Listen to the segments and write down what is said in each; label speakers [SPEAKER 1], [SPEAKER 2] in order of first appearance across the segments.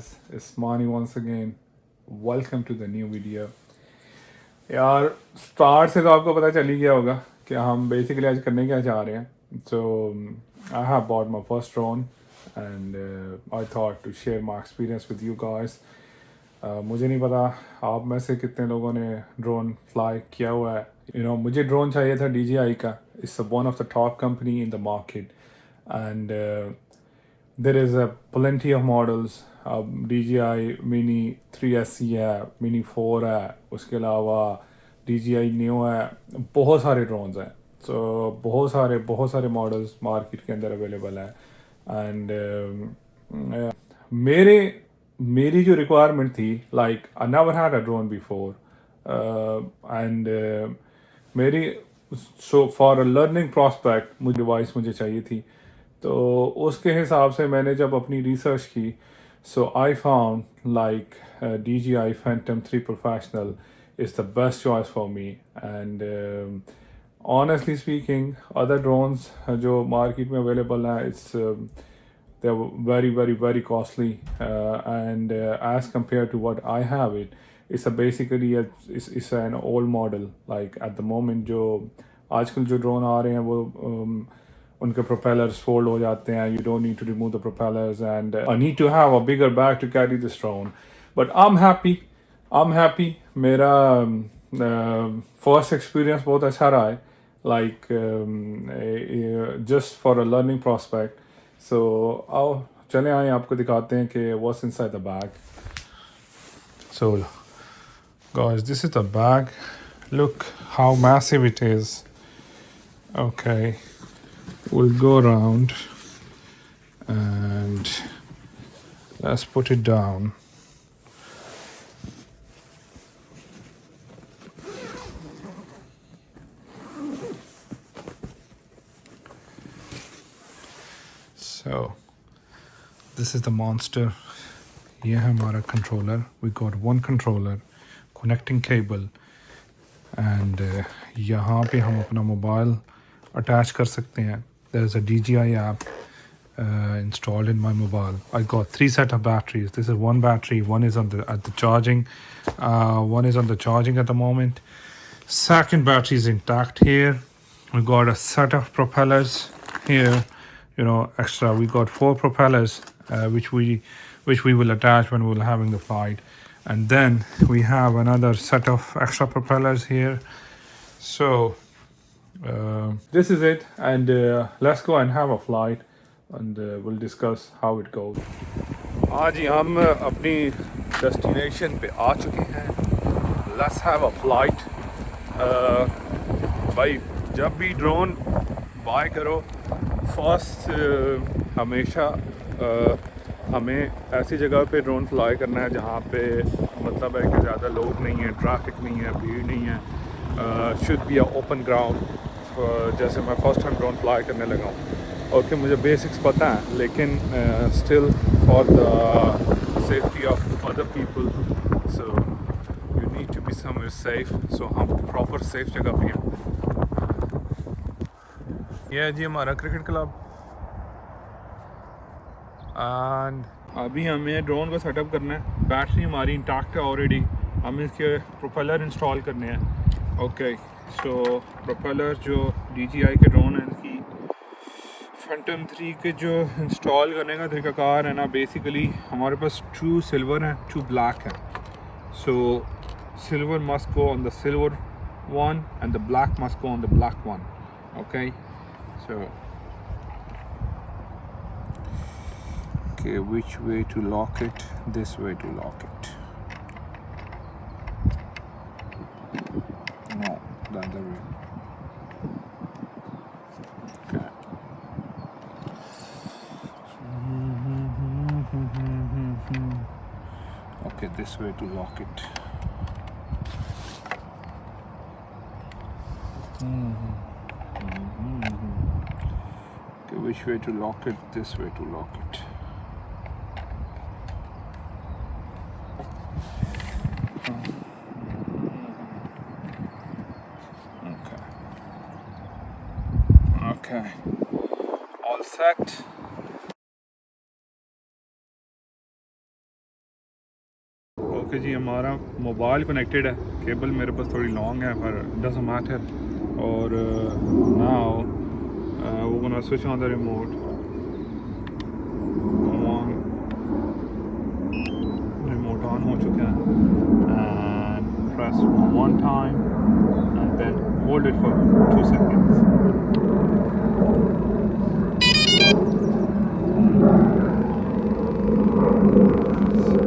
[SPEAKER 1] guys, it's Mani once again. Welcome to the new video. यार start से तो आपको पता चल ही गया होगा कि हम बेसिकली आज करने क्या चाह रहे हैं. So I have bought my first drone and I thought to share my experience with you guys. मुझे नहीं पता आप में से कितने लोगों ने ड्रोन फ्लाई किया हुआ है. मुझे ड्रोन चाहिए था DJI का. It's one of the top company in the market and there is a plenty of models. DJI Mini 3SC है, Mini 4 है, उसके अलावा DJI Neo है. बहुत सारे ड्रोन्स हैं. So बहुत सारे मॉडल्स मार्केट के अंदर अवेलेबल है. एंड मेरी जो रिक्वायरमेंट थी, like I never had a drone before and मेरी so for a learning prospect मुझे डिवाइस मुझे चाहिए थी. तो उसके हिसाब से मैंने जब अपनी रिसर्च की, so I found like DJI Phantom 3 Professional is the best choice for me. And honestly speaking, other drones जो मार्केट में अवेलेबल हैं, it's they're very costly and as compared to what I have it's it's an old model. Like at the moment जो आजकल जो drone आ रहे हैं वो उनके propellers fold हो जाते हैं. You don't need to remove the propellers and I need to have a bigger bag to carry this drone. But I'm happy. मेरा first experience बहुत अच्छा रहा है. Like just for a learning prospect. So आओ चले आए आपको दिखाते हैं कि what's inside the bag. So guys, this is the bag. Look how massive it is. Okay, we'll go around and let's put it down. So this is the monster. ये है हमारा controller. We got one controller, connecting cable, and यहाँ पे हम अपना mobile attach कर सकते हैं. There is a DJI app installed in my mobile. I got 3 set of batteries. This is one battery. One is at the charging. One is on the charging at the moment. Second battery is intact here. We got a set of propellers here. Extra. We got 4 propellers which we will attach when we're having the flight. And then we have another set of extra propellers here. So this is it, and let's go and have a flight and we'll discuss how it goes. आज ही हम अपनी destination पे आ चुके हैं. Let's have a flight. भाई जब भी drone bye करो, फर्स्ट हमेशा हमें ऐसी जगह पे ड्रोन फ्लाई करना है जहाँ पे मतलब है कि ज़्यादा लोग नहीं हैं, ट्रैफिक नहीं है, भीड़ नहीं है. Should be a open ground. जैसे मैं फर्स्ट टाइम ड्रोन फ्लाई करने लगा हूँ. ओके, मुझे बेसिक्स पता है, लेकिन still for the safety of other people, so you need to be somewhere safe. So हम प्रॉपर सेफ जगह पे हैं. यह है जी हमारा क्रिकेट क्लब. एंड अभी हमें ड्रोन को सेटअप करना है. बैटरी हमारी इंटैक्ट है ऑलरेडी. हमें इसके प्रोपेलर इंस्टॉल करने हैं. ओके, सो प्रोपेलर जो DJI के ड्रोन हैं, इनकी Phantom 3 के जो इंस्टॉल करने का तरीकाकार है ना, बेसिकली हमारे पास 2 सिल्वर हैं, 2 ब्लैक हैं. So silver must go on the silver one and the black must go on the black one. Okay, so okay, which way to lock it? This way to lock it. No, the other way. Okay. Okay, this way to lock it. Okay, which way to lock it? This way to lock it. Okay, all set. Okay जी, हमारा mobile connected है, cable मेरे पास थोड़ी long है पर doesn't matter. और now वो gonna switch on the remote. Remote on हो चुका है and press one time and then hold it for 2 seconds।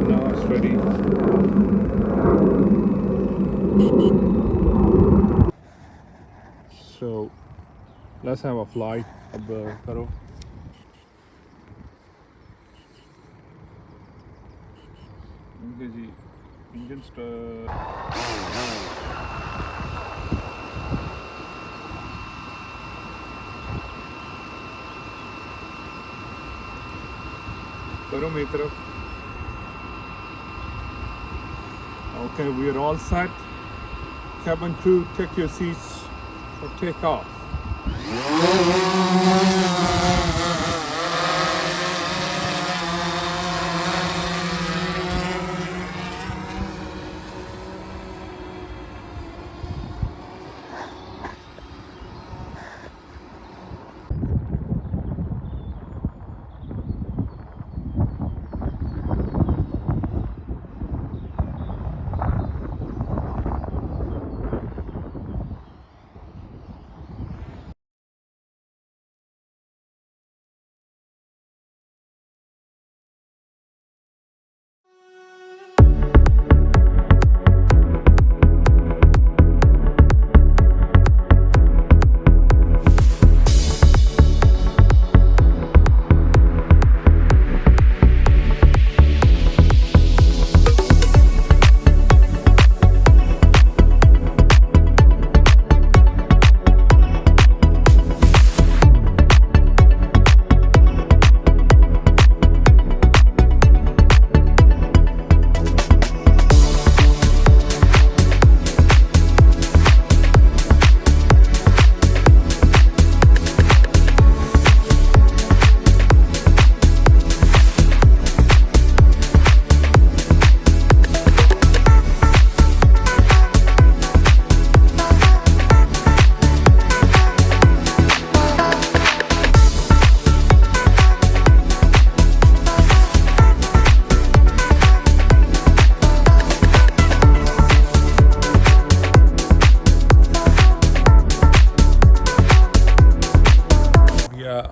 [SPEAKER 1] Now it's ready. So let's have a flight. अब करो। ओके जी, इंजन करो मेरी तरफ। Okay, we are all set. Cabin crew, take your seats for takeoff.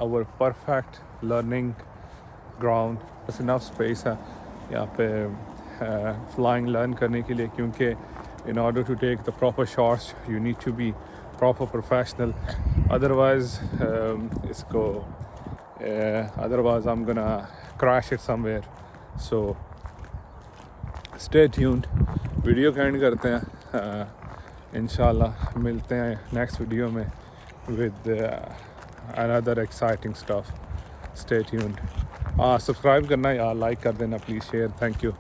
[SPEAKER 1] Our perfect learning ground, बस enough space है यहाँ पे flying learn करने के लिए, क्योंकि in order to take the proper shots you need to be proper professional, otherwise otherwise I'm gonna crash it somewhere. So stay tuned, video का and करते हैं, इंशाल्लाह मिलते हैं नेक्स्ट वीडियो में with another exciting stuff. Stay tuned. Subscribe करना यार, like कर देना प्लीज़, शेयर, थैंक यू।